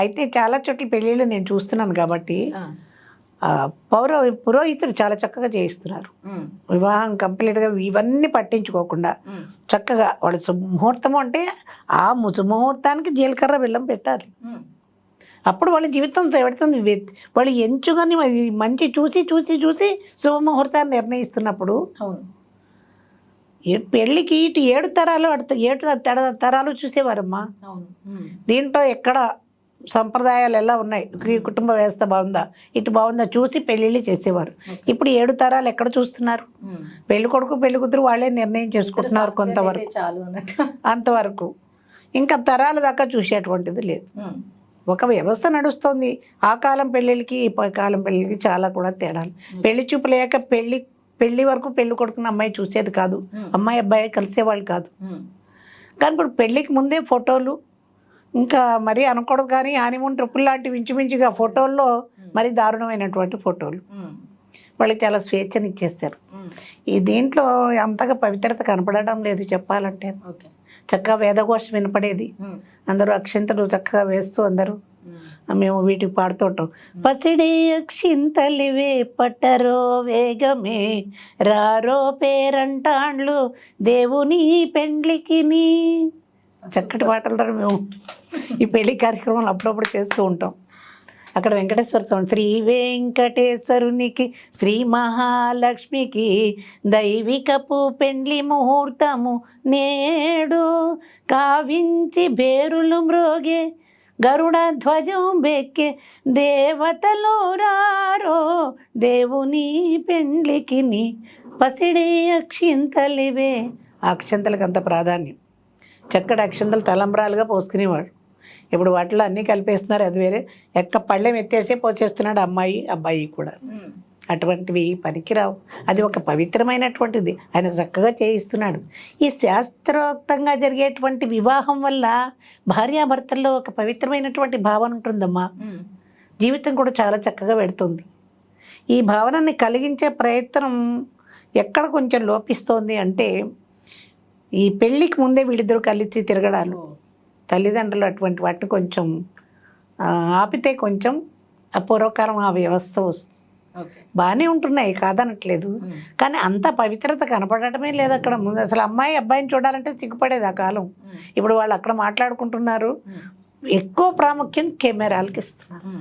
అయితే చాలా చోట్ల పెళ్ళిళ్ళు నేను చూస్తున్నాను కాబట్టి పురోహితులు చాలా చక్కగా చేయిస్తున్నారు. వివాహం కంప్లీట్గా ఇవన్నీ పట్టించుకోకుండా చక్కగా వాళ్ళు ముహూర్తము అంటే ఆ ముహూర్తానికి జీలకర్ర బెల్లం పెట్టాలి. అప్పుడు వాళ్ళ జీవితం పెడుతుంది. వాళ్ళు ఎంచుకొని మంచి చూసి చూసి చూసి శుభముహూర్తాన్ని నిర్ణయిస్తున్నప్పుడు పెళ్ళికి ఇటు 7 తరాలు 7 తరాలు చూసేవారమ్మా. దీంట్లో ఎక్కడ సంప్రదాయాలు ఎలా ఉన్నాయి, కుటుంబ వ్యవస్థ బాగుందా, ఇటు బాగుందా చూసి పెళ్ళిళ్ళు చేసేవారు. ఇప్పుడు 7 తరాలు ఎక్కడ చూస్తున్నారు? పెళ్లి కొడుకు పెళ్లి కూతురు వాళ్ళే నిర్ణయం చేసుకుంటున్నారు కొంతవరకు, అంతవరకు. ఇంకా తరాల దాకా చూసేటువంటిది లేదు. ఒక వ్యవస్థ నడుస్తుంది. ఆ కాలం పెళ్ళిళ్ళకి ఈ కాలం పెళ్ళిళ్ళకి చాలా కూడా తేడాలు. పెళ్లి చూపు లేక పెళ్లి వరకు పెళ్లి కొడుకున్న అమ్మాయి చూసేది కాదు, అమ్మాయి అబ్బాయి కలిసేవాళ్ళు కాదు. కానీ ఇప్పుడు పెళ్ళికి ముందే ఫోటోలు, ఇంకా మరీ అనకూడదు కానీ హనీమూన్ ట్రిప్పుల్ లాంటివి ఇంచుమించుగా ఫోటోల్లో మరీ దారుణమైనటువంటి ఫోటోలు. వాళ్ళకి చాలా స్వేచ్ఛను ఇచ్చేస్తారు. ఈ దీంట్లో అంతగా పవిత్రత కనపడడం లేదు చెప్పాలంటే. చక్కగా వేదఘోష వినపడేది, అందరూ అక్షింతలు చక్కగా వేస్తూ అందరూ మేము వీటికి పాడుతూ ఉంటాం. పసిడి అక్షింతలివే పట్టరో వేగమే రారో పేరంటాండ్లు దేవుని పెండ్లికి. చక్కటి పాటలతో మేము ఈ పెళ్లి కార్యక్రమాలు అప్పుడప్పుడు చేస్తూ ఉంటాం. అక్కడ వెంకటేశ్వర స్వామి, శ్రీ వెంకటేశ్వరునికి శ్రీ మహాలక్ష్మికి దైవికపు పెండ్లి ముహూర్తము నేడు కావించి బేరులు మ్రోగే గరుడ ధ్వజం బెక్కే దేవతలు రారో దేవుని పెండ్లికి పసిడి అక్షింతలివే. ఆ అక్షింతలకు అంత ప్రాధాన్యం. చక్కటి అక్షింతలు తలంబ్రాలుగా పోసుకునేవాడు. ఇప్పుడు వాటిలో అన్నీ కలిపేస్తున్నారు, అది వేరే. పళ్ళెం ఎత్తేసే పోసేస్తున్నాడు అబ్బాయి కూడా. అటువంటివి పనికిరావు. అది ఒక పవిత్రమైనటువంటిది, ఆయన చక్కగా చేయిస్తున్నాడు. ఈ శాస్త్రోక్తంగా జరిగేటువంటి వివాహం వల్ల భార్యాభర్తల్లో ఒక పవిత్రమైనటువంటి భావన ఉంటుందమ్మా. జీవితం కూడా చాలా చక్కగా పెడుతుంది. ఈ భావనని కలిగించే ప్రయత్నం ఎక్కడ కొంచెం లోపిస్తోంది అంటే, ఈ పెళ్ళికి ముందే వీళ్ళిద్దరూ కలిసి తిరగడాలు, తల్లిదండ్రులు అటువంటి వాటిని కొంచెం ఆపితే కొంచెం పూర్వకాలం ఆ వ్యవస్థ వస్తుంది. బాగానే ఉంటున్నాయి కాదనట్లేదు, కానీ అంత పవిత్రత కనపడటమే లేదు అక్కడ. ముందు అసలు అమ్మాయి అబ్బాయిని చూడాలంటే సిగ్గుపడేది ఆ కాలం. ఇప్పుడు వాళ్ళు అక్కడ మాట్లాడుకుంటున్నారు. ఎక్కువ ప్రాముఖ్యం కెమెరాలకి ఇస్తున్నారు.